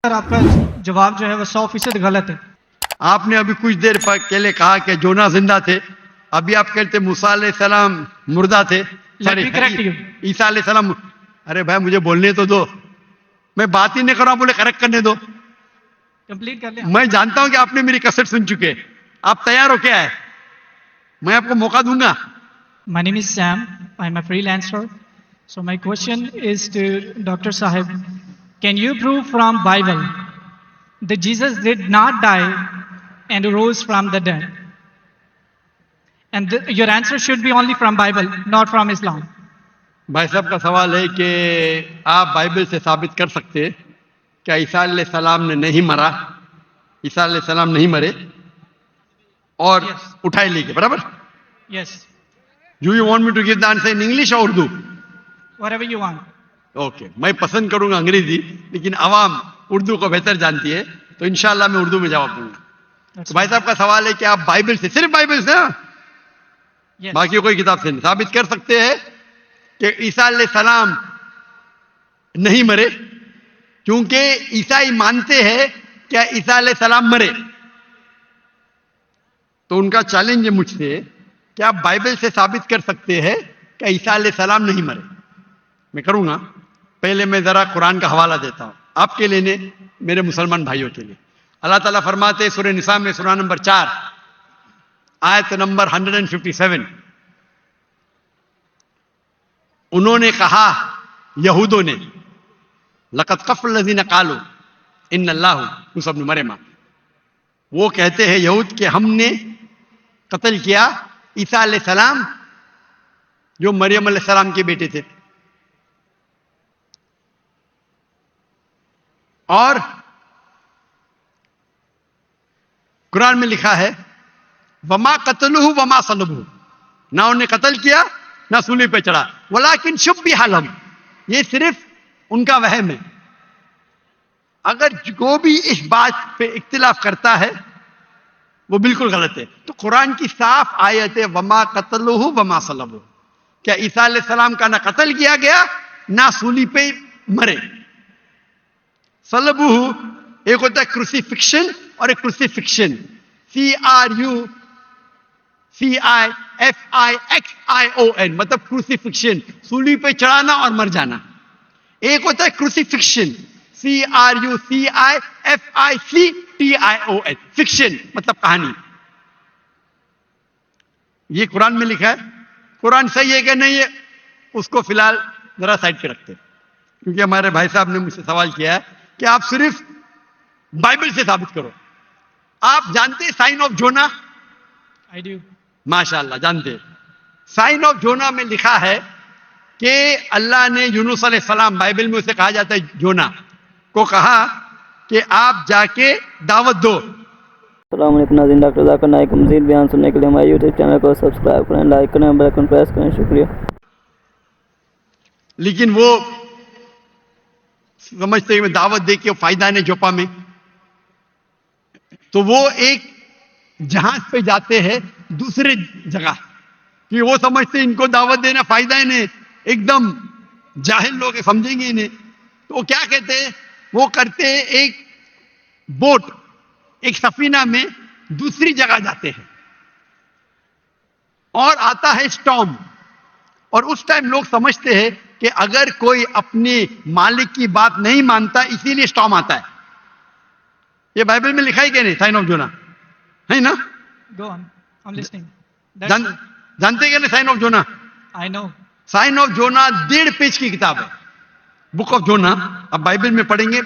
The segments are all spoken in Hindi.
सर आपका जवाब जो है वो 100% गलत है। आपने अभी कुछ देर पहले कहा कि जोना जिंदा थे, अभी आप कहते मूसा अलैहिस्सलाम मुर्दा थे। Let me correct you. ईसा अलैहिस्सलाम। अरे भाई मुझे बोलने तो दो, मैं बात ही नहीं कर रहा हूं, बोले करेक्ट करने दो। कंप्लीट कर लिया। मैं जानता हूं कि आपने मेरी कैसेट सुन चुके, आप तैयार हो क्या है? मैं आपको मौका दूंगा। My name is Sam. I'm a freelancer. So my question is to Dr. Sahib. Can you prove from Bible that Jesus did not die and rose from the dead? And your answer should be only from Bible, not from Islam. भाई साहब का सवाल है कि आप बाइबल से साबित कर सकते हैं क्या ईसा अलैहिस्सलाम ने नहीं मरा, ईसा अलैहिस्सलाम नहीं मरे और Yes. उठाए लेके, बराबर? Yes. Do you want me to give the answer in English और Urdu? Whatever you want. Okay, मैं पसंद करूंगा अंग्रेजी, लेकिन आवाम उर्दू को बेहतर जानती है, तो इंशाल्लाह मैं उर्दू में जवाब दूंगा। That's तो भाई साहब का सवाल है कि आप बाइबल से, सिर्फ बाइबल से, Yes. बाकी कोई किताब से नहीं, साबित कर सकते हैं कि ईसा अलैहिस्सलाम नहीं मरे, क्योंकि ईसाई मानते हैं क्या ईसा अलैहिस्सलाम मरे। तो उनका चैलेंज है मुझसे कि आप बाइबल से साबित कर सकते हैं कि ईसा अलैहिस्सलाम नहीं मरे। मैं करूंगा, पहले मैं जरा कुरान का हवाला देता हूं आपके लिए ने, मेरे मुसलमान भाइयों के लिए। अल्लाह ताला फरमाते सूरह निसा में, सूरह नंबर 4 आयत नंबर 157, उन्होंने कहा, यहूदों ने, लक़द कफ़ल लज़ीना क़ालू इन्नल्लाहु मूसा इब्न मरियम, वो कहते हैं यहूद के हमने कत्ल किया ईसा अलैहिस्सलाम जो मरियम अलैहिस्सलाम के बेटे थे। और कुरान में लिखा है वमा कतलुहु वमा सलबुहु, ना उन्हें कत्ल किया ना सूली पे चढ़ा, वलाकिन शुब्बिहा लहुम, ये सिर्फ उनका वहम है। अगर जो भी इस बात पे इख्तिलाफ करता है वो बिल्कुल गलत है। तो कुरान की साफ आयत है वमा कतलुहु वमा सलबुहु, क्या ईसा अलैहिस्सलाम का ना कत्ल किया गया ना सूली पे मरे। सलबुहु एक होता है क्रूसिफिक्शन और एक क्रूसिफिक्शन, CRUCIFIXION, मतलब क्रूसिफिक्शन, सूली पे चढ़ाना और मर जाना। एक होता है क्रूसिफिक्शन, CRUCIFICTION, फिक्शन मतलब कहानी। ये कुरान में लिखा है। कुरान सही है कि नहीं है उसको फिलहाल जरा साइड पे रखते हैं, क्योंकि हमारे भाई साहब ने मुझसे सवाल किया है कि आप सिर्फ बाइबल से साबित करो। आप जानते हैं sign of Jonah? I do. माशाअल्लाह जानते हैं। साइन ऑफ जोना में लिखा है कि अल्लाह ने यूनुस अलैहिस्सलाम, बाइबल में उसे कहा जाता है जोना, को कहा कि आप जाके दावत दो। अस्सलाम वालेकुम नाज़रीन, डॉक्टर ज़ाकिर नाइक का मज़ीद बयान सुनने के लिए हमारे यूट्यूब चैनल को सब्सक्राइब करें, लाइक करें, बेल आइकन प्रेस करें। शुक्रिया। लेकिन वो समझते हैं दावत दे के फायदा नहीं जोपा में, तो वो एक जहाज पे जाते हैं दूसरे जगह, कि वो समझते हैं इनको दावत देना फायदा ही नहीं, एकदम जाहिल लोग समझेंगे इन्हें। तो वो क्या कहते हैं, वो करते हैं एक बोट, एक सफीना में दूसरी जगह जाते हैं और आता है स्टॉर्म, और उस टाइम लोग समझते हैं कि अगर कोई अपने मालिक की बात नहीं मानता इसीलिए स्टॉर्म आता है। ये बाइबल में लिखा है कि नहीं, साइन ऑफ जोना है ना? Go on. I'm listening. जानते क्या नहीं sign of Jonah? I know. Sign of Jonah 1.5 page की किताब है, बुक ऑफ जोना। अब बाइबल में पढ़ेंगे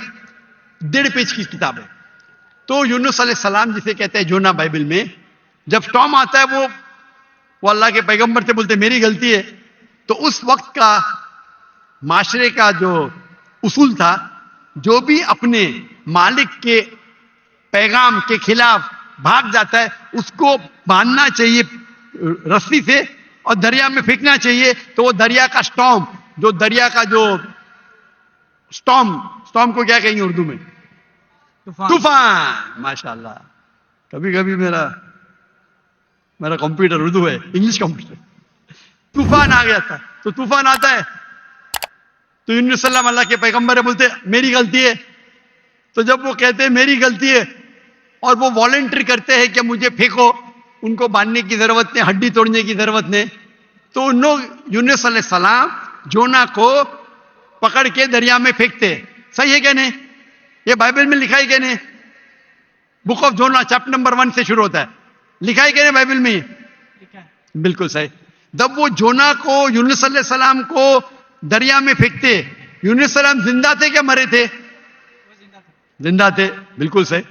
1.5 पेज की किताब है। तो यूनुस अलैहिस्सलाम जिसे कहते हैं जोना बाइबल में, जब स्टॉर्म आता है वो अल्लाह के पैगंबर से बोलते मेरी गलती है। तो उस वक्त का माशरे का जो उसूल था, जो भी अपने मालिक के पैगाम के खिलाफ भाग जाता है उसको बांधना चाहिए रस्सी से और दरिया में फेंकना चाहिए। तो वो दरिया का स्टॉर्म, जो दरिया का जो स्टॉर्म को क्या कहेंगे उर्दू में? तूफान। माशाल्लाह, कभी कभी मेरा कंप्यूटर उर्दू है, इंग्लिश कंप्यूटर। तूफान आ गया था, तो तूफान आता है तो यूनुस सल्लम अल्लाह के पैगंबर बोलते मेरी गलती है, तो जब वो कहते हैं मेरी गलती है और वो वॉलंटियर करते हैं कि मुझे फेंको, उनको बांधने की जरूरत नहीं, हड्डी तोड़ने की जरूरत नहीं, तो उन लोग यूनुस अलैहिस्सलाम जोना को पकड़ के दरिया में फेंकते। सही है क्या नहीं? ये बाइबल में लिखा है क्या नहीं? Book of Jonah chapter number 1 से शुरू होता है, लिखा है क्या नहीं बाइबल में? लिखा है। बिल्कुल सही। जब वो जोना को यूनुस अलैहिस्सलाम को दरिया में फेंकते, यूनुस अलैहिस्सलाम जिंदा थे क्या मरे थे? वो जिंदा थे। जिंदा थे, बिल्कुल सही।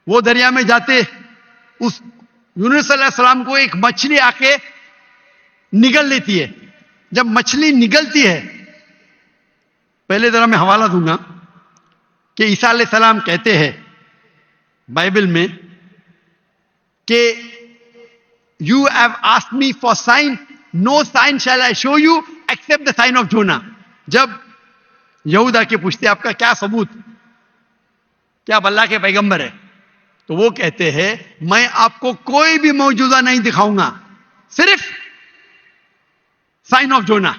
वो दरिया में जाते, उस यूनुस अलैहिस्सलाम को एक मछली आके निगल लेती है। जब मछली निगलती है, पहले जरा मैं हवाला दूंगा कि ईसा अलैहिस्सलाम कहते हैं बाइबल में कि you have asked me for sign, no sign shall I show you except the sign of Jonah. जब यहूदा के पूछते आपका क्या सबूत, क्या आप अल्लाह के पैगंबर है, तो वो कहते हैं मैं आपको कोई भी मौजूदा नहीं दिखाऊंगा, सिर्फ sign of Jonah.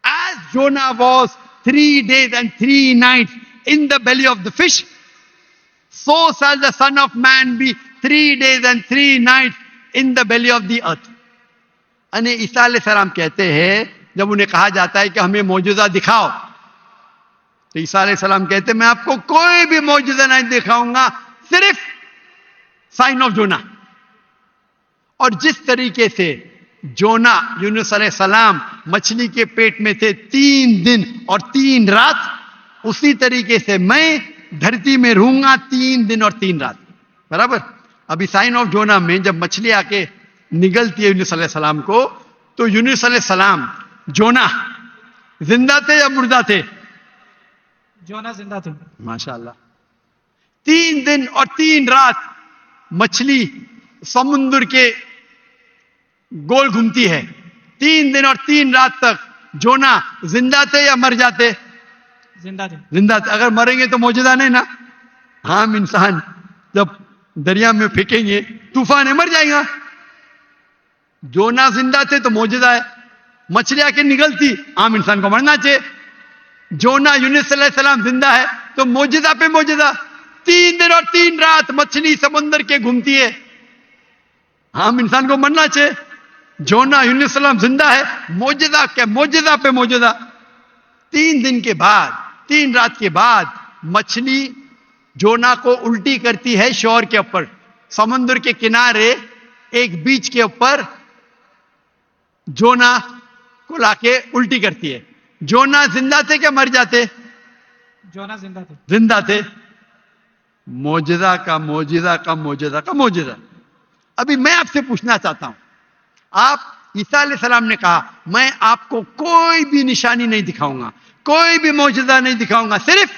As Jonah was 3 days and 3 nights in the belly of the fish, so shall the son of man be 3 days and 3 nights in the belly of the earth। अने ईसा अलैहिस्सलाम कहते हैं, जब उन्हें कहा जाता है कि हमें मौजूदा दिखाओ, तो ईसा अलैहिस्सलाम कहते हैं मैं आपको कोई भी मौजूदा नहीं दिखाऊंगा, सिर्फ साइन ऑफ जोना। और जिस तरीके से जोना यूनुस अलैहिस्सलाम मछली के पेट में थे 3 दिन और 3 रात, उसी तरीके से मैं धरती में रहूंगा 3 दिन और 3 रात। बराबर। अभी साइन ऑफ जोना में जब मछली आके निगलती है यूनुस अलैहिस्सलाम को, तो यूनुस अलैहिस्सलाम जोना जिंदा थे या मुर्दा थे? जोना जिंदा थे। माशाअल्लाह। 3 दिन और 3 रात मछली समुद्र के गोल घूमती है। 3 दिन और 3 रात तक जोना जिंदा थे या मर जाते? जिंदा थे। जिंदा थे। अगर मरेंगे तो मौजूदा नहीं ना। हम इंसान जब दरिया में फेंकेंगे तूफान है, मर जाएगा। जोना जिंदा थे तो मौजूदा है। मछली आके निकलती, आम इंसान को मरना चाहिए। जोना यूनुस अलैहिस्सलाम जिंदा है तो मौजूदा पे मौजूदा। 3 दिन और 3 रात मछली समुद्र के घूमती है, आम इंसान को मरना चाहिए। जोना यूनुस अलैहिस्सलाम जिंदा है, मौजूदा के मौजूदा पे मौजूदा। 3 दिन के बाद, 3 रात के बाद मछली जोना को उल्टी करती है शोर के ऊपर, समुद्र के किनारे एक बीच के ऊपर जोना को लाके उल्टी करती है। जोना जिंदा थे क्या मर जाते? जोना जिंदा थे। जिंदा थे। मौजूदा का मौजूदा का मौजूदा का मौजूदा। अभी मैं आपसे पूछना चाहता हूं, आप ईसा अलैहिस्सलाम ने कहा मैं आपको कोई भी निशानी नहीं दिखाऊंगा, कोई भी मौजूदा नहीं दिखाऊंगा, सिर्फ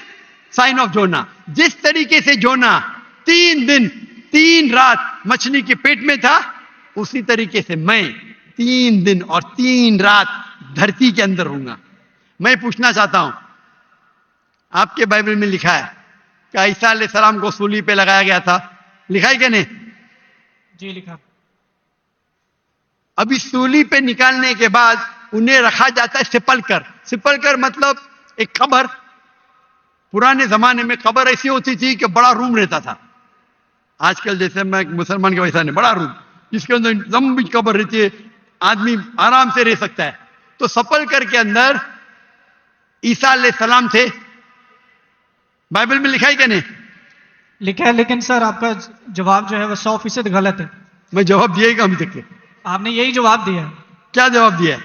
साइन ऑफ जोना। जिस तरीके से जोना 3 दिन 3 रात मछली के पेट में था, उसी तरीके से मैं 3 दिन और 3 रात धरती के अंदर रहूंगा। मैं पूछना चाहता हूं, आपके बाइबल में लिखा है कि ईसा अलैहिस्सलाम को सूली पे लगाया गया था, लिखा है क्या नहीं? जी लिखा। अभी सूली पे निकालने के बाद उन्हें रखा जाता है सिपलकर। सिपलकर मतलब एक कब्र। पुराने जमाने में कब्र ऐसी होती थी कि बड़ा रूम रहता था। आजकल जैसे मैं मुसलमान के वैसा नहीं, बड़ा रूम जिसके अंदर लंबी कब्र रहती है, आदमी आराम से रह सकता है। तो सिपलकर के अंदर ईसा अलैहिस्सलाम थे। बाइबल में लिखा है क्या नहीं? लिखा है, लेकिन सर आपका जवाब जो है वो 100% गलत है। मैं जवाब दिया ही अभी तक के। आपने यही जवाब दिया है क्या जवाब दिया है?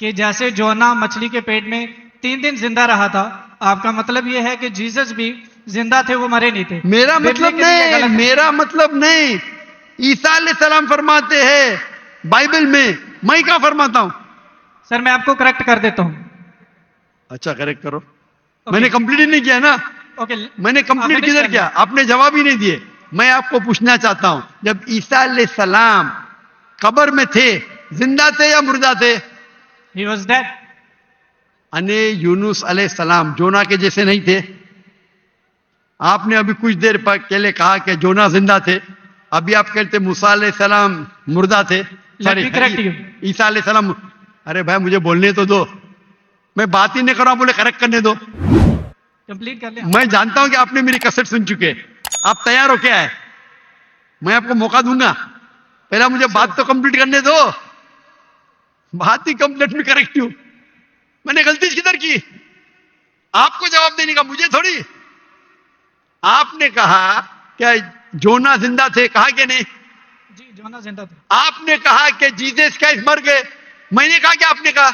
कि जैसे जोना मछली के पेट में 3 दिन जिंदा रहा था, आपका मतलब यह है कि जीसस भी जिंदा थे, वो मरे नहीं थे। मेरा बिबली मतलब के लिए नहीं, गलत है। मेरा मतलब नहीं। ईसा अलैहिस्सलाम फरमाते हैं बाइबल में, मैं क्या फरमाता हूं? सर मैं आपको करेक्ट कर देता हूं। अच्छा करेक्ट करो। मैंने कंप्लीट ही नहीं किया ना। ओके। मैंने कंप्लीट किधर किया? आपने जवाब ही नहीं दिए। मैं आपको पूछना चाहता हूं, जब ईसा अलैहिस्सलाम कब्र में थे, जिंदा थे या मुर्दा थे? He was dead. अने यूनुस अलैहिस्सलाम जोना के जैसे नहीं थे। आपने अभी कुछ देर पहले कहा कि जोना जिंदा थे, अभी आप कहते मूसा अलैहिस्सलाम मुर्दा थे। Let me correct you. Isa complete कर ले। मैं जानता हूं कि आपने मेरी कैसेट सुन चुके हैं। आप तैयार हो क्या है? मैं आपको मौका दूंगा, पहला मुझे बात तो कंप्लीट करने दो। बात ही कंप्लीट में करेक्ट हूं। मैंने गलती किधर की? आपको जवाब देने का, मुझे थोड़ी। आपने कहा क्या जोना जिंदा थे, कहा कि नहीं? जी, जोना जिंदा थे। आपने कहा कि जीसस क्राइस्ट मर गए, मैंने कहा कि आपने कहा?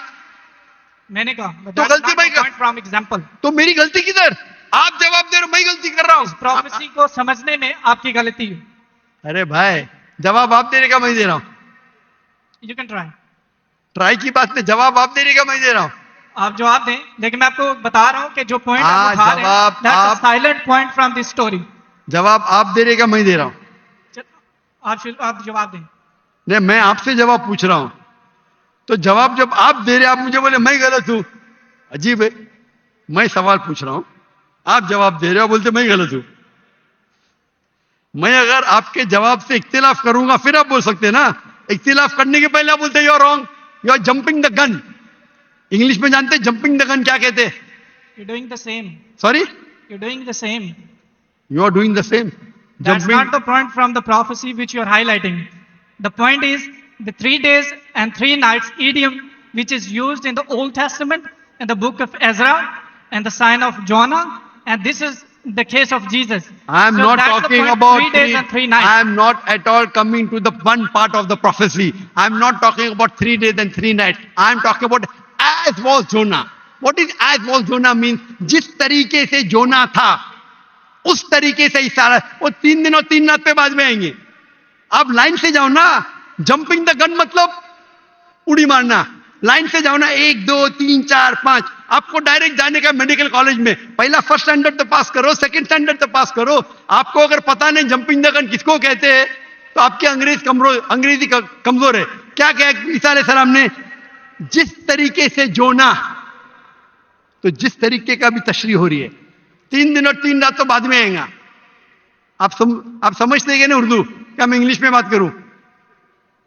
मैंने कहा। तो गलती भाई का फ्रॉम एग्जांपल। तो मेरी गलती किधर? आप जवाब दे रहे हो, मैं गलती कर रहा हूं। प्रोफेसी को समझने में आपकी गलती है। अरे भाई, जवाब आप देने का मैं दे रहा हूं। You can try. ट्राई की बात नहीं, जवाब आप देने का मैं दे रहा हूं। आप जवाब दें, लेकिन मैं आपको बता रहा हूं कि जो पॉइंट हाँ, आप उठा रहे हैं, जवाब दैट्स आप- a silent point from this story. जवाब आप देने का मैं दे रहा हूं। आप जवाब दें। नहीं, मैं आपसे जवाब पूछ रहा हूं। तो जवाब जब आप दे रहे, आप मुझे बोले मैं गलत हूं। अजीब है, मैं सवाल पूछ रहा हूं, आप जवाब दे रहे हो, बोलते मैं गलत हूं। मैं अगर आपके जवाब से इख्तिलाफ करूंगा फिर आप बोल सकते हैं ना। इख्तिलाफ करने के पहले आप बोलते you are wrong, you are jumping the gun. English में जानते हैं जंपिंग द गन क्या कहते हैं? You doing the same. Sorry, you doing the same. You are doing the same. That's not the point from the prophecy which you are highlighting. The point is the 3 days and 3 nights idiom which is used in the Old Testament and the book of Ezra and the sign of Jonah, and this is the case of Jesus. I am So not that's the talking point, about 3 days and 3 nights. I am not at all coming to the one part of the prophecy. I am not talking about 3 days and 3 nights. I am talking about as was Jonah. What is as was Jonah means? जिस तरीके से जोना था उस तरीके से इशारा। वो 3 दिन और 3 रात पे बाद में आएंगे। आप लाइन से जाओ ना। जंपिंग द गन मतलब उड़ी मारना। लाइन से जाओ ना, 1 2 3 4 5। आपको डायरेक्ट जाने का मेडिकल कॉलेज में, पहला फर्स्ट स्टैंडर्ड तो पास करो, सेकंड स्टैंडर्ड तो पास करो। आपको अगर पता नहीं जंपिंग द गन किसको कहते हैं तो आपकी अंग्रेजी कमजोर है। क्या कहा ईसा अलैहिस्सलाम ने? जिस तरीके से जोना, तो जिस तरीके का भी तशरीह हो रही है। 3 दिन और 3 रात तो बाद में आएगा। आप समझते हैं ना उर्दू? क्या मैं इंग्लिश में बात करूं?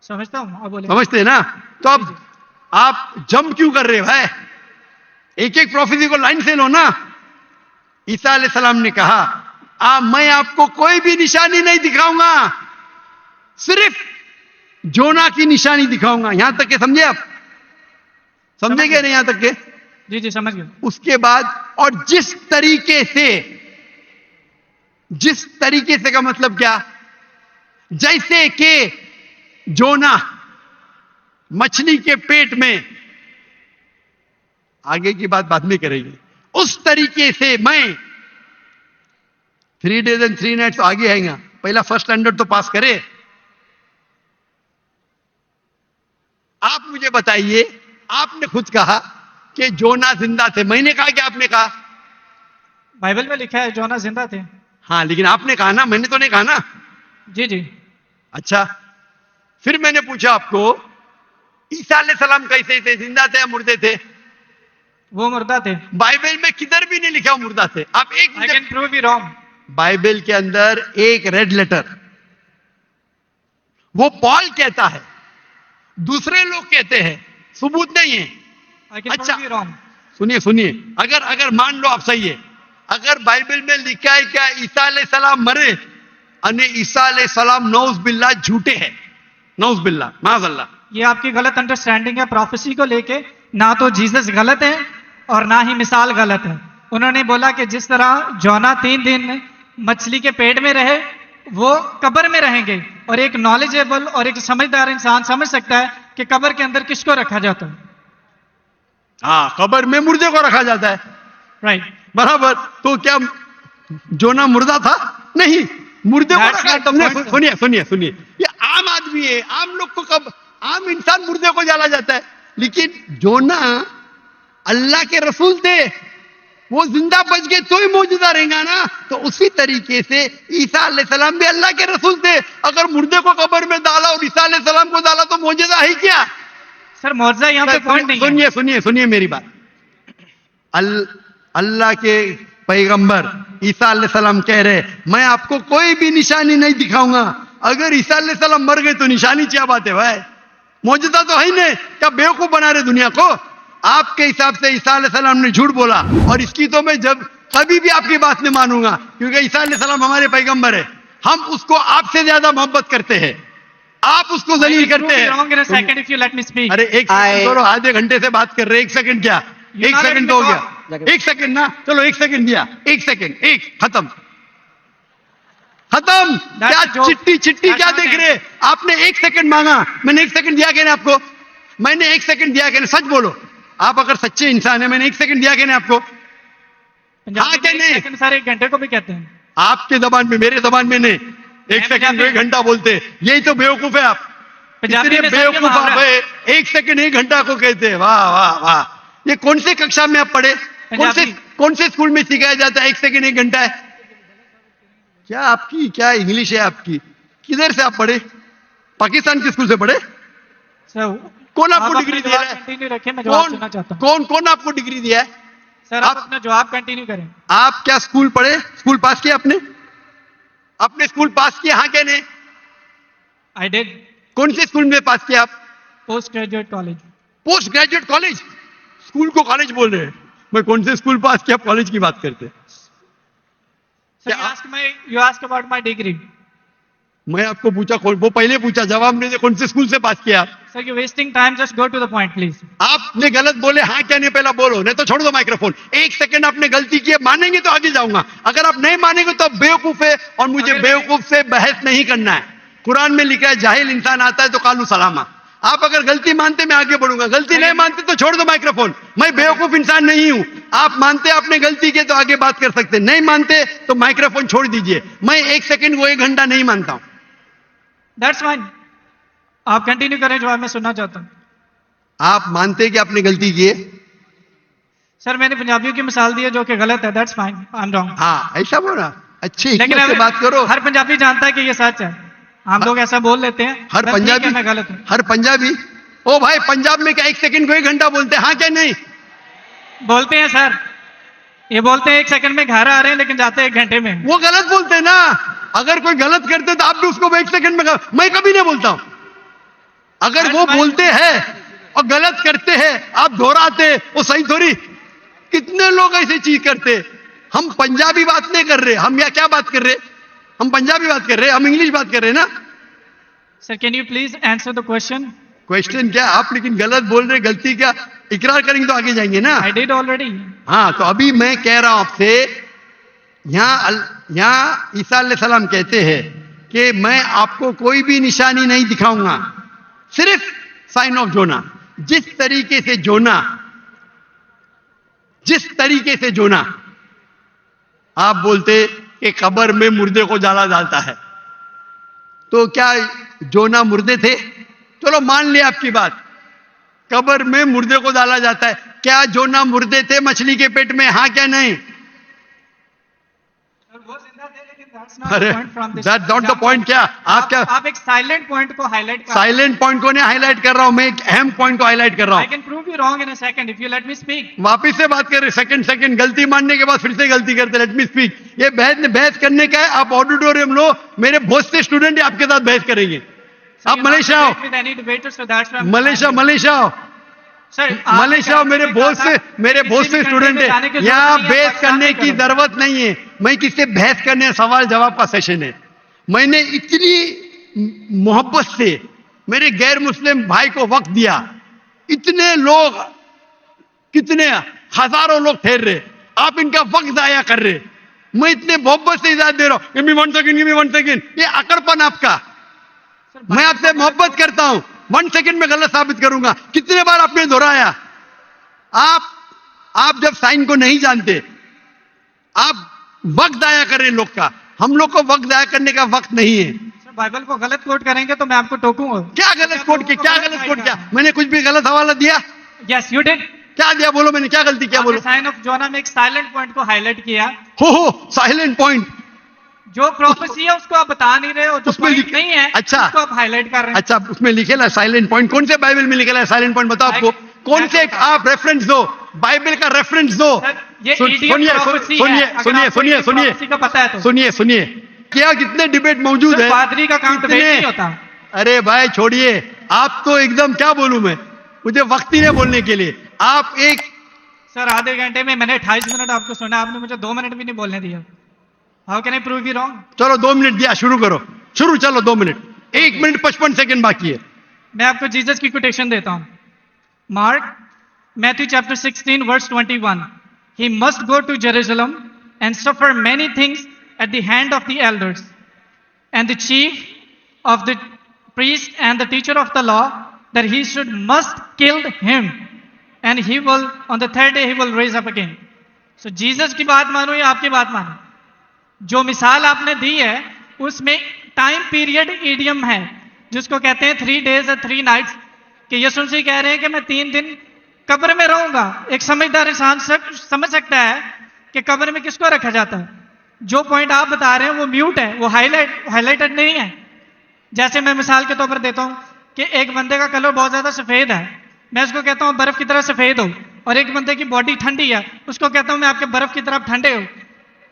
समझता हूं, आप बोले। समझते हैं ना? तो अब आप जंप क्यों कर रहे हो भाई? एक एक प्रोफेसी को लाइन से लो ना। ईसा अलैहिस्सलाम ने कहा मैं आपको कोई भी निशानी नहीं दिखाऊंगा, सिर्फ जोना की निशानी दिखाऊंगा। यहां तक के समझे आप? समझे क्या नहीं यहां तक के? जी जी, समझ गया। उसके बाद और जिस तरीके से का मतलब क्या? जैसे कि जोना मछली के पेट में, आगे की बात बाद में करेंगे, उस तरीके से मैं 3 days and 3 nights आगे आएगा। पहला फर्स्ट स्टैंडर्ड तो पास करे। आप मुझे बताइए, आपने खुद कहा कि जोना जिंदा थे, मैंने कहा कि आपने कहा? बाइबल में लिखा है जोना जिंदा थे। हाँ, लेकिन आपने कहा ना, मैंने तो नहीं कहा ना। जी जी। अच्छा, फिर मैंने पूछा आपको ईसा अलैहिस्सलाम कैसे थे, जिंदा थे या मुर्दे थे? वो मुर्दा थे। बाइबल में किधर भी नहीं लिखा वो मुर्दा थे। आप एक I can prove you wrong. Bible के अंदर एक रेड लेटर, वो पॉल कहता है, दूसरे लोग कहते हैं, सबूत नहीं है। आई कैन अच्छा, प्रूव यू रॉन्ग। सुनिए, अगर मान लो आप सही है, अगर बाइबल में लिखा है क्या ईसा अलैहिस्सलाम मरे, अने ईसा अलैहिस्सलाम नौज बिल्ला झूठे हैं, नौज बिल्ला, माज़अल्लाह। ये आपकी गलत अंडरस्टैंडिंग है प्रोफेसी को लेके। ना तो जीसस गलत है और ना ही मिसाल गलत है। उन्होंने बोला कि जिस तरह जोना 3 दिन मछली के पेट में रहे, वो कब्र में रहेंगे। और एक नॉलेजेबल और एक समझदार इंसान समझ सकता है कि कब्र के अंदर किसको रखा जाता है। हाँ, कब्र में मुर्दे को रखा जाता है, राइट। बराबर। तो क्या जोना मुर्दा था? नहीं, मुर्दे को That's रखा। not the point, सुनिए, ये आम आदमी है, आम लोग को कब आम इंसान मुर्दे को जाला जाता है, लेकिन जोना अल्लाह के रसूल थे, वो जिंदा बच गए तो ही मौजूदा रहेगा ना। तो उसी तरीके से ईसा अलैहिस्सलाम भी अल्लाह के रसूल थे। अगर मुर्दे को कब्र में डाला और ईसा अलैहिस्सलाम को डाला तो मौजूदा है क्या? सर मौजूदा यहाँ पे पॉइंट नहीं है। सुनिए मेरी बात। अल्लाह के पैगंबर ईसा अलैहिस्सलाम कह रहे, मैं आपको कोई भी निशानी नहीं दिखाऊंगा। अगर ईसा अलैहिस्सलाम मर गए तो निशानी क्या बात है भाई? मौजूदा तो है ही नहीं। क्या बेवकूफ बना रहे दुनिया को? आपके हिसाब से ईसा अलैहिस्सलाम ने झूठ बोला, और इसकी तो मैं जब कभी भी आपकी बात नहीं मानूंगा, क्योंकि ईसा अलैहिस्सलाम हमारे पैगंबर है। हम उसको आपसे ज्यादा मोहब्बत करते हैं, आप उसको जलील करते हैं। wrong in a second if you let me speak. अरे एक सेकंड करो, आधे घंटे से बात कर रहे हैं, एक सेकंड क्या, एक not सेकंड letting तो हो me गया, एक सेकंड ना, चलो एक सेकंड दिया, एक सेकंड, एक खत्म खत्म। That's क्या a joke. चिट्टी चिट्टी That's क्या not देख it. रहे? आपने एक सेकंड मांगा, मैंने एक सेकंड दिया क्या नहीं आपको? मैंने एक सेकंड दिया क्या नहीं? सच बोलो, आप अगर सच्चे इंसान है, मैंने एक सेकंड दिया क्या नहीं आपको? पंजाबी हाँ क्या में नहीं? एक सेकंड सर 1 घंटे को भी कहते हैं। आपके जबान में, मेरे जबान में नहीं। एक सेकंड को 1 घंटा बोलते, यही तो बेवकूफ है आप, पंजाबी इतने में सर ये बेवकूफ आप मुहावरा है। है। 1 सेकंड 1 घंटा को कहते हैं, वाह वाह वाह। ये कौन से कक्षा में आप पढ़े? पंजाबी। कौन से स्कूल में सिखाया जाता है 1 सेकंड 1 घंटा है? क्या आपकी क्या इंग्लिश है आपकी? किधर से आप पढ़े? पाकिस्तान के स्कूल से पढ़े? सर कौन आप आपको अपना डिग्री जवाब दिया है? कंटिन्यू रखें, मैं जवाब सुनना चाहता हूँ। कौन आपको डिग्री दिया है? सर आप अपना जवाब कंटिन्यू करें। आप क्या स्कूल पढ़े? स्कूल पास किया आपने? अपने स्कूल पास किया? हाँ क्या नहीं? आई डिड कौन से स्कूल में पास किया आप? Post graduate college. Post graduate college? School को कॉलेज बोल रहे हैं। मैं कौन से स्कूल पास किया, कॉलेज की बात करते हैं। Sir you ask about my degree. मैं आपको पूछा, वो पहले पूछा, जवाब नहीं दिया, कौन से स्कूल से पास किया आप? Sir you wasting time, just go to the point please. आपने गलत बोले, हाँ क्या नहीं पहला बोलो, नहीं तो छोड़ दो माइक्रोफोन। 1 सेकंड आपने गलती की है, मानेंगे तो आगे जाऊंगा, अगर आप नहीं मानेंगे तो आप बेवकूफ है, और मुझे बेवकूफ से बहस नहीं करना है। कुरान में लिखा है जाहिल इंसान आता है तो कालू सलामा। आप अगर गलती मानते मैं आगे बढ़ूंगा, गलती नहीं मानते तो छोड़ दो माइक्रोफोन। मैं बेवकूफ इंसान नहीं हूं। आप मानते आपने गलती की तो आगे बात कर सकते, नहीं मानते तो माइक्रोफोन छोड़ दीजिए। मैं 1 सेकंड को 1 घंटा नहीं मानता हूं। दैट्स फाइन, आप कंटिन्यू करें, जवाब मैं सुनना चाहता हूँ। आप मानते कि आपने गलती की है? सर मैंने पंजाबियों की मिसाल दी है जो कि गलत है, that's fine, I am wrong. हाँ ऐसा बोला, अच्छी लेकिन हिकमत से बात करो। हर पंजाबी जानता है कि ये सच है, हम लोग ऐसा बोल लेते हैं। हर बस ठीक है, पंजाबी, मैं गलत हूँ। हर पंजाबी, ओ भाई पंजाब में क्या 1 सेकंड को 1 घंटा बोलते हैं? हाँ क्या नहीं? बोलते हैं सर, ये बोलते हैं 1 सेकंड में घर आ रहे हैं लेकिन जाते हैं 1 घंटे में। वो गलत बोलते हैं ना। अगर कोई गलत करते तो आप भी उसको 1 सेकंड में मैं कभी नहीं बोलता हूं। अगर वो बोलते हैं और गलत करते हैं, आप दोहराते, वो सही थोड़ी। कितने लोग ऐसी चीज करते। हम पंजाबी बात नहीं कर रहे, हम या क्या बात कर रहे? हम पंजाबी बात कर रहे, हम इंग्लिश बात कर रहे ना। Sir can you please answer the question? Question क्या? आप लेकिन गलत बोल रहे, गलती क्या? इकरार करेंगे तो आगे जाएंगे ना। I did already. हाँ तो अभी मैं कह रहा हूं आपसे, यहां ईसा अलैहिस्सलाम कहते हैं कि मैं आपको कोई भी निशानी नहीं दिखाऊंगा, सिर्फ साइन ऑफ जोना। जिस तरीके से जोना आप बोलते कि कब्र में मुर्दे को जाला जाता है, तो क्या जोना मुर्दे थे? चलो मान लिया आपकी बात, कब्र में मुर्दे को डाला जाता है। क्या जोना मुर्दे थे मछली के पेट में? हाँ क्या नहीं? अरे दैट्स नॉट द पॉइंट। क्या आप क्या आप एक साइलेंट पॉइंट को हाईलाइट कर। साइलेंट पॉइंट को नहीं हाईलाइट कर रहा हूं, मैं एक अहम पॉइंट को हाईलाइट कर रहा आई हूं। Can prove you wrong in a second if you let me speak. वापिस से बात कर रहे, सेकंड गलती मानने के बाद फिर से गलती करते, लेट मी स्पीक। ये बहस करने का है। आप ऑडिटोरियम लो, मेरे बहुत से स्टूडेंट आपके साथ बहस करेंगे। आप मलेशिया आओ, मलेशिया आओ, मलेशिया आओ। मेरे बहुत से स्टूडेंट है यहाँ। बहस करने की जरूरत नहीं है। मैं किससे बहस करने, सवाल जवाब का सेशन है। मैंने इतनी मोहब्बत से मेरे गैर मुस्लिम भाई को वक्त दिया। इतने लोग, कितने हजारों लोग ठहर रहे, आप इनका वक्त जाया कर रहे। मैं इतने मोहब्बत से इजाजत दे रहा हूं। Give me 1 second. ये अकड़पन आपका। मैं आपसे मोहब्बत करता हूं, 1 सेकंड में गलत साबित करूंगा। कितने बार आपने दोहराया। आप जब साइन को नहीं जानते, आप वक्त दाया कर रहे हैं लोग का। हम लोग को वक्त दाया करने का वक्त नहीं है। बाइबल को गलत कोट करेंगे तो मैं आपको टोकूंगा। क्या गलत कोट किया? क्या गलत कोट किया? मैंने कुछ भी गलत हवाला दिया? Yes you did. क्या दिया? बोलो, मैंने क्या गलती किया? बोलो। साइन ऑफ जोना में एक साइलेंट पॉइंट को हाईलाइट किया। हो साइलेंट पॉइंट। जो प्रोफेसी है उसको आप बता नहीं रहे हो, जो पॉइंट नहीं है अच्छा उसको आप हाईलाइट कर रहे हैं। अच्छा, उसमें लिखेला साइलेंट पॉइंट। कौन से बाइबल में लिखेला साइलेंट पॉइंट? बताओ आपको कौन से। आप रेफरेंस दो, बाइबल का रेफरेंस दो। सुनिए क्या कितने डिबेट मौजूद है। पादरी का काम डिबेट नहीं होता। अरे भाई छोड़िए, आप तो एकदम क्या बोलूं मैं, मुझे वक्त ही नहीं बोलने के लिए। आप एक सर आधे घंटे में मैंने 28 मिनट आपको सुना, आपने मुझे 2 मिनट भी नहीं बोलने दिया। How can I prove you wrong? चलो 2 मिनट दिया, शुरू करो, शुरू, चलो 2 मिनट, 1 मिनट 55 सेकंड बाकी है। मैं आपको जीसस की कोटेशन देता हूं। Mark Matthew chapter 16 verse 21, he must go to Jerusalem and suffer many things at the hand of the elders and the chief of the priest and the teacher of the law, that he must kill him and he will on the third day he will raise up again. So Jesus की बात मानो या आपकी बात मानो, जो मिसाल आपने दी है उसमें टाइम पीरियड ईडियम है जिसको कहते हैं 3 days और 3 nights, कि यीशु मसीह कह रहे हैं कि मैं 3 दिन कब्र में रहूंगा। एक समझदार इंसान समझ सकता है कि कब्र में किसको रखा जाता है। जो पॉइंट आप बता रहे हैं वो म्यूट है, वो हाईलाइटेड नहीं है। जैसे मैं मिसाल के तौर पर देता हूं कि एक बंदे का कलर बहुत ज्यादा सफेद है, मैं उसको कहता हूं बर्फ की तरह सफेद हो, और एक बंदे की बॉडी ठंडी है, उसको कहता हूं मैं आपके बर्फ की तरफ ठंडे हो।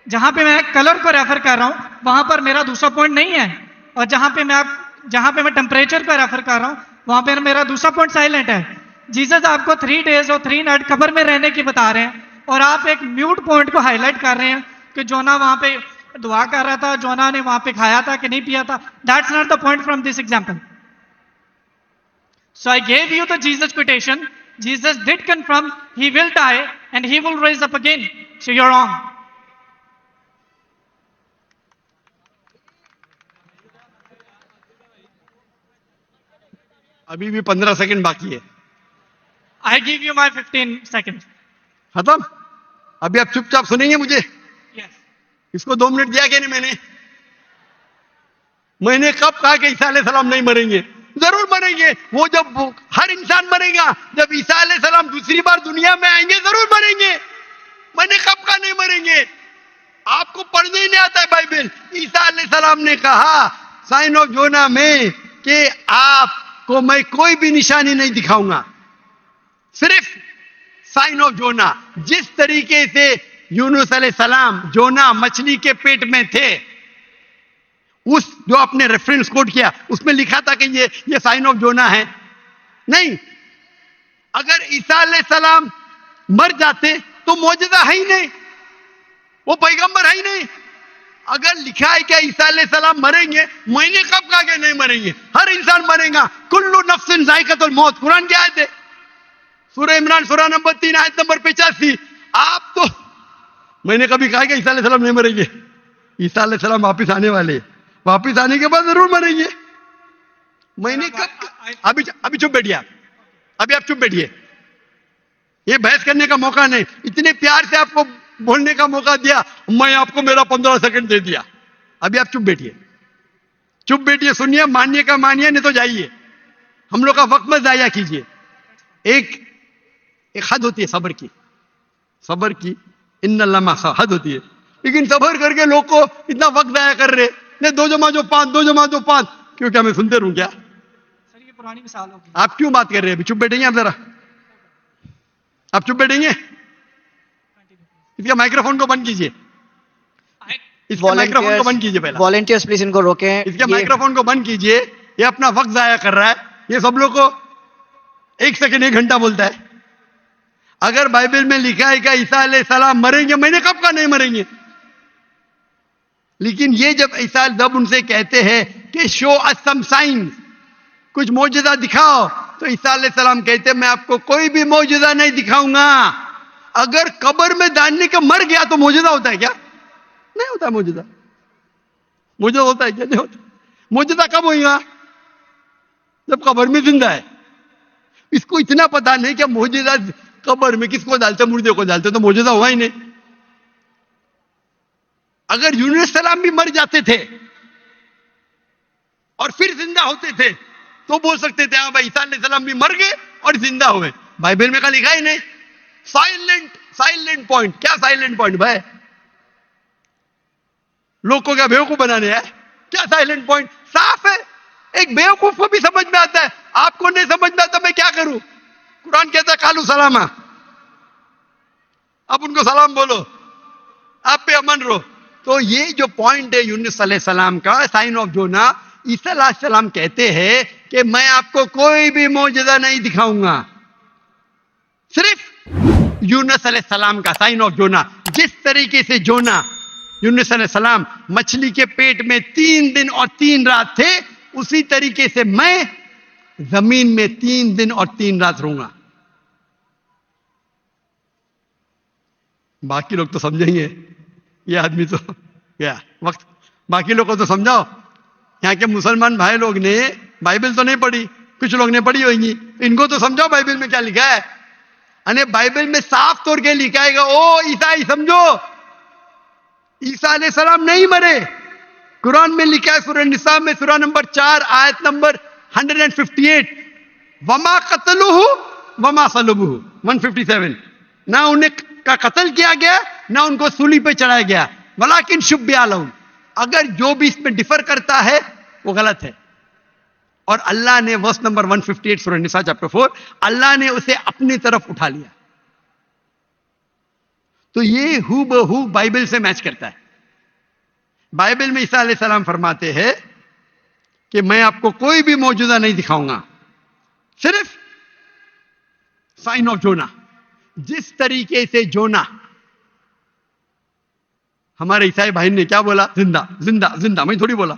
जहां पे मैं कलर को रेफर कर रहा हूं वहां पर मेरा दूसरा पॉइंट नहीं है, और जहां पे मैं टेम्परेचर को रेफर कर रहा हूं वहां पर मेरा दूसरा पॉइंट साइलेंट है। जीसस आपको 3 days और 3 nights कब्र में रहने की बता रहे हैं, और आप एक म्यूट पॉइंट को हाईलाइट कर रहे हैं कि जोना वहां पे दुआ कर रहा था, जोना ने वहां पे खाया था कि नहीं पिया था। That's not the point from this example. So I gave you the Jesus quotation. Jesus did confirm he will die and he will rise up again, so you are wrong. अभी भी 15 सेकंड बाकी है। I give you my 15 second. खत्म? अभी आप चुपचाप सुनेंगे मुझे? यस। इसको 2 मिनट दिया क्या नहीं मैंने कब कहा कि ईसा अलैहिस्सलाम नहीं मरेंगे? जरूर मरेंगे। वो जब हर इंसान मरेगा, जब ईसा अलैहिस्सलाम दूसरी बार दुनिया में आएंगे जरूर मरेंगे। मैंने कब कहा नहीं मरेंगे? आपको पढ़ने ही नहीं आता है बाइबल। ईसा अलैहिस्सलाम ने कहा साइन ऑफ जोना में कि आपको मैं कोई भी निशानी नहीं दिखाऊंगा, सिर्फ साइन ऑफ जोना। जिस तरीके से यूनुस अलैहिस्सलाम जोना मछली के पेट में थे, उस जो आपने रेफरेंस कोट किया उसमें लिखा था कि ये साइन ऑफ जोना है। नहीं, अगर ईसा अलैहिस्सलाम मर जाते तो मौजूदा है ही नहीं, वो पैगंबर है ही नहीं। अगर लिखा है कि ईसा अलैहिस्सलाम मरेंगे, मैंने कब कहा कि नहीं मरेंगे? हर इंसान मरेगा। कुल्लु नफ्सिन जायकातुल मौत, कुरान की आयत है, सूरह इमरान सूरह नंबर 3 आयत नंबर 85। आप तो, मैंने कभी कहा कि ईसा अलैहिस्सलाम नहीं मरेंगे? ईसा अलैहिस्सलाम वापिस आने वाले, वापिस आने के बाद जरूर मरेंगे। मैंने कब? अभी चुप बैठिए आप, अभी आप चुप बैठिए। ये बहस करने का मौका नहीं, इतने प्यार से आपको बोलने का मौका दिया, मैं आपको मेरा 15 सेकंड दे दिया। अभी आप चुप बैठिए, चुप बैठिए, सुनिए, मानिए का मानिए, नहीं तो जाइए। हम लोग का वक्त मत जाया कीजिए। एक हद होती है सब्र की, सब्र की इन्नल्लाह मा हद होती है। लेकिन सब्र करके लोग को इतना वक्त जाया कर रहे, नहीं 2 जमा 2 5, क्यों? क्या मैं सुनते रहूं क्या? सर ये पुरानी मिसाल होगी। आप क्यों बात कर रहे हैं? अभी चुप बैठेंगे आप जरा, आप चुप बैठेंगे। इसका माइक्रोफोन को बंद कीजिए, इसके माइक्रोफोन को बंद कीजिए पहले। वॉलंटियर्स प्लीज इनको रोकें। इसके माइक्रोफोन को बंद कीजिए, ये अपना वक्त जाया कर रहा है। ये सब लोग को 1 सेकंड 1 घंटा बोलता है। अगर बाइबल में लिखा है कि ईसा अलैहिस्सलाम मरेंगे, मैंने कब कहा नहीं मरेंगे? लेकिन ये जब उनसे कहते हैं कि शो अस सम साइंस, कुछ मौजूदा दिखाओ, तो ईसा अलैहिस्सलाम कहते हैं मैं आपको कोई भी मौजूदा नहीं दिखाऊंगा। अगर कब्र में डालने के मर गया तो मौजूदा होता है क्या? नहीं होता। मौजूदा होता है क्या? नहीं होता। मौजूदा कब होगा? जब कब्र में जिंदा है। इसको इतना पता नहीं कि मौजूदा कब्र में किसको डालते, मुर्दे को डालते, तो मौजूदा हुआ ही नहीं। अगर यूनुस सलाम भी मर जाते थे और फिर जिंदा होते थे तो बोल सकते थे हाँ भाई ईसा अलैहिस्सलाम भी मर गए और जिंदा हुए। बाइबल में का लिखा ही नहीं। Silent point. क्या साइलेंट पॉइंट भाई? लोग को क्या बेवकूफ बनाने हैं? क्या साइलेंट पॉइंट? साफ है, एक बेवकूफ को भी समझ में आता है, आपको नहीं समझ में आता, मैं क्या करूं? कुरान कहता है कालू सलामा, आप उनको सलाम बोलो, आप पे अमन रहो। तो ये जो पॉइंट है यूनुस अलैहिस्सलाम का, साइन ऑफ जोना, ईसा अलैहिस्सलाम कहते हैं कि मैं आपको कोई भी मौजूदा नहीं दिखाऊंगा, सिर्फ यूनुस अलैहिस्सलाम का, साइन ऑफ जोना। जिस तरीके से जोना यूनुस अलैहिस्सलाम मछली के पेट में 3 दिन और 3 रात थे, उसी तरीके से मैं जमीन में 3 दिन और 3 रात रहूंगा। बाकी लोग तो समझेंगे, ये आदमी तो क्या वक्त, बाकी लोग को तो समझाओ। यहाँ के मुसलमान भाई लोग ने बाइबल तो नहीं पढ़ी, कुछ लोग ने पढ़ी होगी, इनको तो समझाओ बाइबल में क्या लिखा है। अने बाइबल में साफ तौर के लिखा है, ओ ईसाई समझो, ईसा अलैहिस्सलाम नहीं मरे। कुरान में लिखा है, सूरह निसा में सूरह नंबर 4 आयत नंबर 158, वमा कतलुहु वमा सलबुहु 157। ना उन्हें का कत्ल किया गया, ना उनको सूली पे चढ़ाया गया, वलाकिन शुब्बिहा लहुम। अगर जो भी इसमें डिफर करता है वो गलत है। और अल्लाह ने वर्स नंबर 158 सूरह निसा चैप्टर 4, अल्लाह ने उसे अपनी तरफ उठा लिया। तो ये हूबहू बाइबल से मैच करता है। बाइबल में ईसा अलैहिस्सलाम फरमाते हैं कि मैं आपको कोई भी मौजूदा नहीं दिखाऊंगा, सिर्फ साइन ऑफ जोना। जिस तरीके से जोना, हमारे ईसाई भाई ने क्या बोला, जिंदा जिंदा जिंदा, मैं थोड़ी बोला।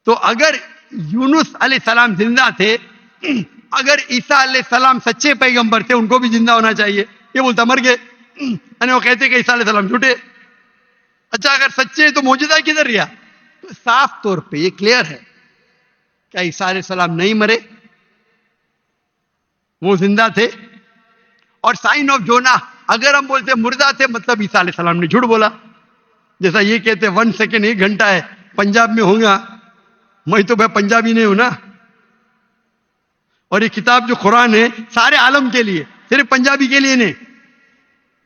तो अगर यूनुस अलैहिस्सलाम जिंदा थे, अगर ईसा अलैहिस्सलाम सच्चे पैगंबर थे, उनको भी जिंदा होना चाहिए। ये बोलता मर गए, यानी वो कहते कि ईसा अलैहिस्सलाम झूठे। अच्छा अगर सच्चे तो मौजूदा किधर गया? तो साफ तौर पे ये क्लियर है, क्या ईसा अलैहिस्सलाम नहीं मरे, वो जिंदा थे। और साइन ऑफ जोना, अगर हम बोलते मुर्दा थे, मतलब ईसा अलैहिस्सलाम ने झूठ बोला। जैसा ये कहते 1 सेकेंड 1 घंटा है, पंजाब में होगा, मैं तो भाई पंजाबी नहीं हूं ना। और ये किताब जो कुरान है सारे आलम के लिए, सिर्फ पंजाबी के लिए नहीं,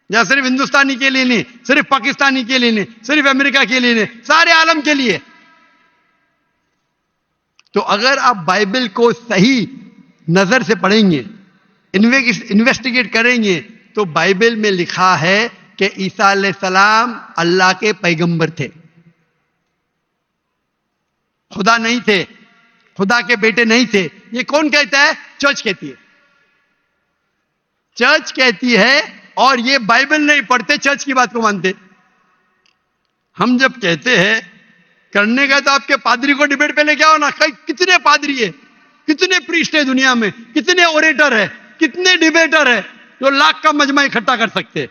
या सिर्फ हिंदुस्तानी के लिए नहीं, सिर्फ पाकिस्तानी के लिए नहीं, सिर्फ अमेरिका के लिए नहीं, सारे आलम के लिए। तो अगर आप बाइबल को सही नजर से पढ़ेंगे, इन्वेस्टिगेट करेंगे, तो बाइबल में लिखा है कि ईसा अलैहिस्सलाम अल्लाह के पैगंबर थे, खुदा नहीं थे, खुदा के बेटे नहीं थे। ये कौन कहता है? चर्च कहती है। चर्च कहती है, और ये बाइबल नहीं पढ़ते, चर्च की बात को मानते। हम जब कहते हैं करने का, तो आपके पादरी को डिबेट पे लेके आओ ना। कितने पादरी है, कितने प्रीस्ट है दुनिया में, कितने ओरेटर है, कितने डिबेटर है जो लाख का मजमा इकट्ठा कर सकते।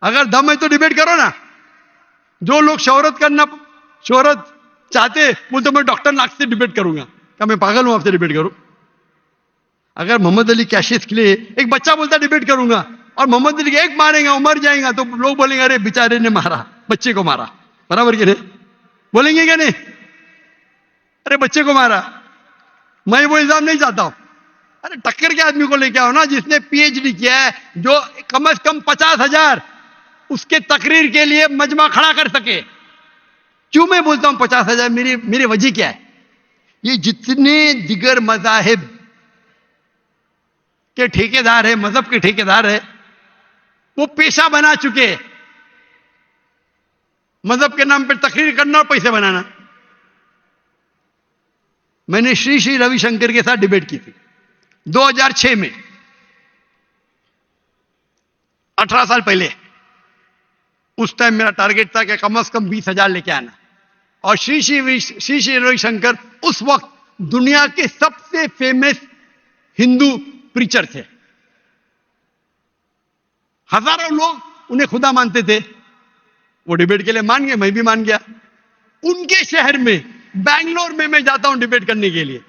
अगर दम है तो डिबेट करो ना। जो लोग शोहरत चाहते, बोलते मैं डॉक्टर नाग से डिबेट करूंगा, क्या मैं पागल हूं आपसे डिबेट करूं? अगर मोहम्मद अली कैशिश के लिए एक बच्चा बोलता डिबेट करूंगा, और मोहम्मद अली एक मारेगा, वो मर जाएगा, तो लोग बोलेंगे अरे बेचारे ने मारा, बच्चे को मारा। बराबर के नहीं बोलेंगे क्या? नहीं, अरे बच्चे को मारा। मैं वो इल्जाम नहीं चाहता हूं। अरे टक्कर के आदमी को लेके आओ ना, जिसने पीएचडी किया है, जो कम से कम 50,000 उसके तकरीर के लिए मजमा खड़ा कर सके। क्यों मैं बोलता हूं 50,000? मेरी वजह क्या है? ये जितने दिगर मजाहिब के ठेकेदार है, मजहब के ठेकेदार है, वो पेशा बना चुके, मजहब के नाम पर तकरीर करना और पैसे बनाना। मैंने श्री श्री रविशंकर के साथ डिबेट की थी 2006 में, 18 साल पहले। उस टाइम मेरा टारगेट था कि कम से कम 20,000 लेके आना। और श्री श्री रविशंकर उस वक्त दुनिया के सबसे फेमस हिंदू प्रीचर थे। हजारों लोग उन्हें खुदा मानते थे। वो डिबेट के लिए मान गए, मैं भी मान गया। उनके शहर में, बैंगलोर में मैं जाता हूं डिबेट करने के लिए,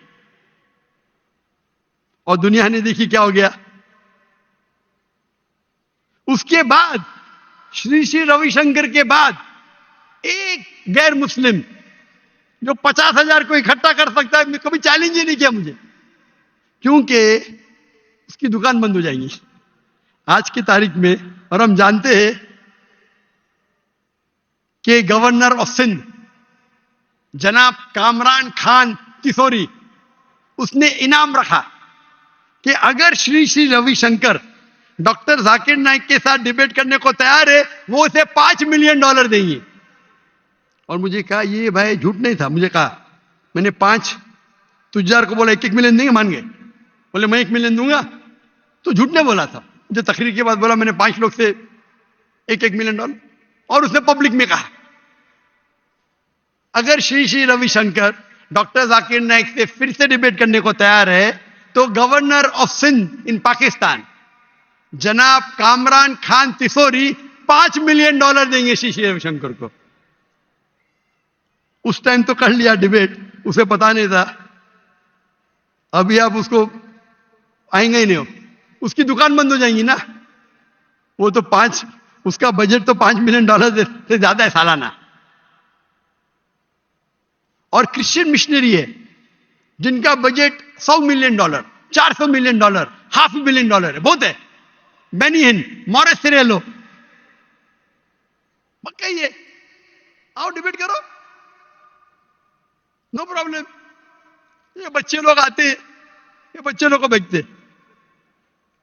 और दुनिया ने देखी क्या हो गया। उसके बाद श्री श्री रविशंकर के बाद एक गैर मुस्लिम जो 50,000 को इकट्ठा कर सकता है, कभी चैलेंज ही नहीं किया मुझे, क्योंकि उसकी दुकान बंद हो जाएगी आज की तारीख में। और हम जानते हैं कि गवर्नर ऑफ सिंध जनाब कामरान खान किशोरी, उसने इनाम रखा कि अगर श्री श्री रविशंकर डॉक्टर जाकिर नाइक के साथ डिबेट करने को तैयार है, वो उसे $5 मिलियन देंगे। और मुझे कहा, ये भाई झूठ नहीं था, मुझे कहा, मैंने 5 तुजार को बोला 1-1 मिलियन देंगे, मान गए। बोले मैं 1 मिलियन दूंगा। तो झूठ ने बोला था, जो तकरीर के बाद बोला मैंने 5 लोग से $1-1 मिलियन, और उसने पब्लिक में कहा। अगर श्री श्री रविशंकर डॉक्टर जाकिर नाइक से फिर से डिबेट करने को तैयार है, तो गवर्नर ऑफ सिंध इन पाकिस्तान जनाब कामरान खान तिसोरी $5 मिलियन देंगे श्री श्री रविशंकर को। उस टाइम तो कर लिया डिबेट, उसे पता नहीं था। अभी आप उसको आएंगे ही नहीं हो, उसकी दुकान बंद हो जाएंगी ना। वो तो उसका बजट तो $5 मिलियन से ज्यादा है सालाना। और क्रिश्चियन मिशनरी है जिनका बजट $100 मिलियन, $400 मिलियन, $500 मिलियन है, बहुत है। बेनिहिन, मॉरिस सिरेलो, पक्का ही है। आओ डिबेट करो, नो प्रॉब्लम। ये बच्चे लोग आते हैं, ये बच्चे लोग को बेचते।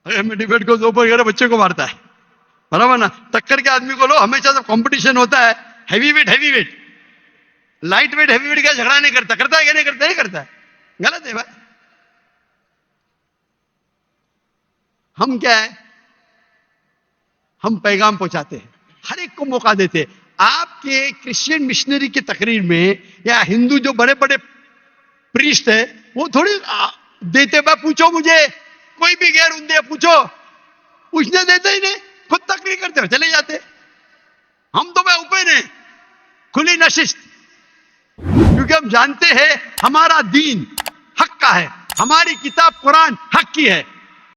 अरे मैं डिबेट को ऊपर करे बच्चे को मारता है, बराबर ना। टक्कर के आदमी को लो, हमेशा जब कंपटीशन होता है heavy weight, light weight heavy weight क्या झगड़ा नहीं करता, करता है क्या नहीं करता? नहीं करता है, गलत है भाई। हम क्या है, हम पैगाम पहुंचाते हैं, हर एक को मौका देते हैं। आपके क्रिश्चियन मिशनरी की तकरीर में या हिंदू जो बड़े बड़े प्रीस्ट है वो थोड़ी देते, भाई पूछो मुझे, कोई भी गैर उन्दे पूछने देते ही नहीं, खुद तकरीर करते हो चले जाते। हम तो भाई ऊपर हैं, खुली नशिश, क्योंकि हम जानते हैं हमारा दीन हक का है, हमारी किताब कुरान हक की है।